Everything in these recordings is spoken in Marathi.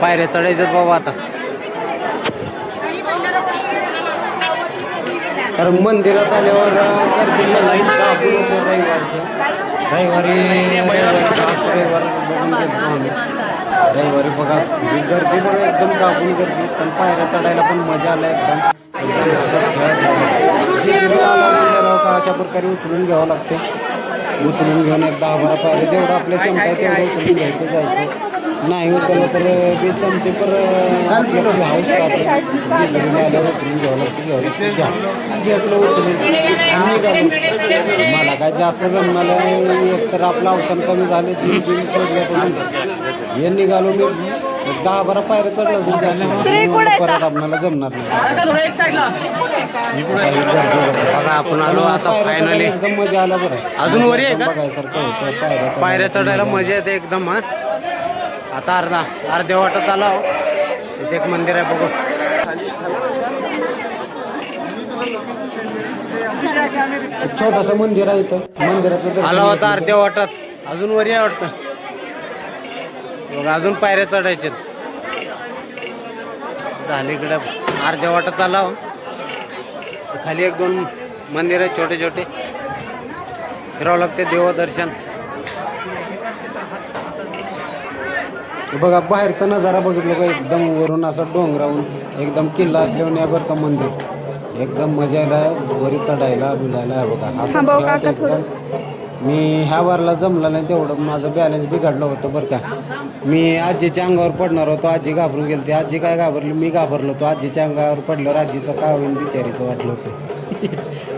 पायऱ्या चढायच्यात बाबा आता. तर मंदिरात आल्यावर गर्दीला लाईन दाखवून होते रविवारी बघून गेलो आम्ही. रविवारी बघा गर्दी बघा एकदम दाबून गर्दी, पण पायऱ्या चढायला पण मजा आला एकदम. का अशा प्रकारे उचलून घ्यावं लागते. उचलून घेऊन एक 10-12 पायऱ्या जेवढं आपल्या क्षमता आहे तेवढं उचलून घ्यायचं जायचं. नाही उचललं तर ते चमचे पर हाऊस राहते. आल्यावर उचलून घ्यावं लागतं घेतलं उचलून मला काय जास्त जमणार एक तर आपलं अवसान कमी झाले. 3 सोडल्यापासून हे निघालो मी 10-12 पायऱ्या चढलं परत आपल्याला जमणार नाही. बघा आपण आलो आता फायनली. एकदम मजा आला बरं. अजून वरी आहे का पायऱ्या चढायला मजा येते एकदम. हा आता अर्ध्या वाटत आला. इथे एक मंदिर आहे बघू. छोटस मंदिर आहे इथं. मंदिराचं आला होता अर्ध्या वाटात. अजून वरी आहे वाटतं. अजून पायऱ्या चढायचे झाले. इकडे अर्ध्या वाटात आला. खाली 1-2 मंदिर आहे छोटे छोटे. फिरावं लागते देवदर्शन. बघा बाहेरचा नजारा बघितलं का एकदम वरून असं डोंगरावून एकदम किल्ला असल्यावर या बरं का मंदिर. एकदम मजा यायला वरी चढायला बिलायला. बघा असं मी ह्या वारला जमला नाही तेवढं. माझं बॅलन्स बिघडलं होतं बरं का. मी आजीच्या अंगावर पडणार होतो. आजी घाबरून गेली. आजी काय घाबरली, मी घाबरलो होतो. आजीच्या अंगावर पडल्यावर आजीचं काय होईल बिचारीचं वाटलं होतं.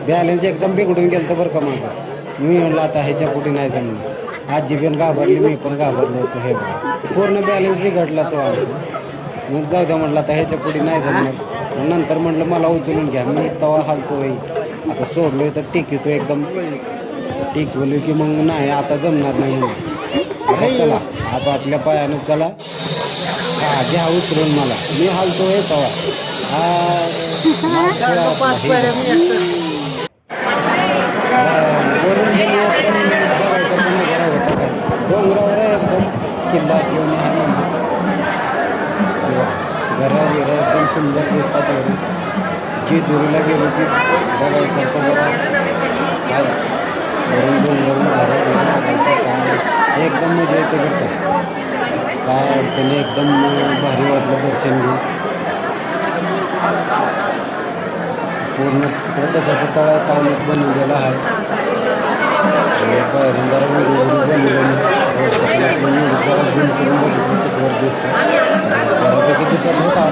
बॅलन्स एकदम बिघडून गेलं बरं का माझं. मी म्हणलं आता ह्याच्या पुढे नाही जमलं. आजी पण घाबरली, मी पण घाबरलो होतो. हे पूर्ण बॅलन्स बिघडला तो आमचा. मग जाऊ द्या म्हटलं आता ह्याच्या पुढे नाही जमणार. नंतर म्हटलं मला उचलून घ्या. मी तवा हालतो आता सोडलो तर टिकतो एकदम. टिकवली की मग नाही आता जमणार नाही. आता चला आता आपल्या पायानं चला. हा घ्या उचलून मला. मी हालतोय तवा. वरून बघायचं नजारा होता काय. डोंगरावर आहे एकदम किल्ला असल्याने हा मंदिर. घरं एकदम सुंदर दिसतात. वरून जेजुरीला गेलो की बघायसारखं जरा वरून डोंगरावरून एकदम मजा येते बरं का. काय अडचणी एकदम भारी वाटलं दर्शन घेऊन. पूर्ण कशाचं तळा कामच बनवलेलं आहे. पहिल्यांदा व्हिडिओ बनवलेलं जरा झूम करून बघितलं वर दिसतं. बऱ्यापैकी दिसत होता.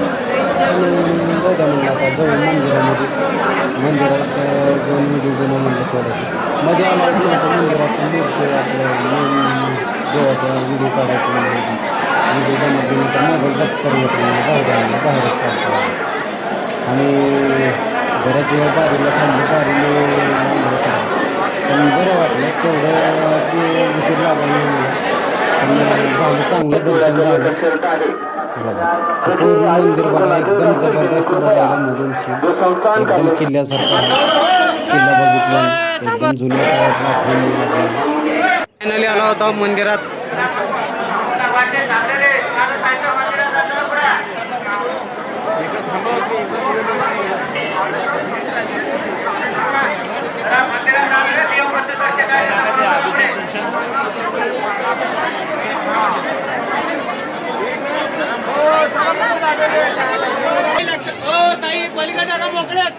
जाऊ द्या म्हणलं आता जाऊ मंदिरामध्ये. मंदिरात जाऊन व्हिडिओ बनवून म्हणलं थोडंसं. मध्ये आला नव्हतं मंदिरात मूर्ती आपलं देवाचा व्हिडिओ काढायचं म्हणजे व्हिडिओ जमत गेल्यानंतर मोबाईल जप्त करून येतो. जाऊ द्या म्हणलं बाहेरच काढतो. आणि बऱ्याच वेळा बारीला थांबलो. बारीने पण बरं वाटलं तेवढं की उशीर लागायला मला. पण झालं चांगलं दर्शन झालं. पूर्ण मंदिर बघा एकदम जबरदस्त बघायला मधून एकदम किल्ल्यासारखं आहे. किल्ला बघितला एकदम जुन्या काळातला आठवण. फायनली आला होता मंदिरात. ताई पलीकडे आता मोकळ्यात.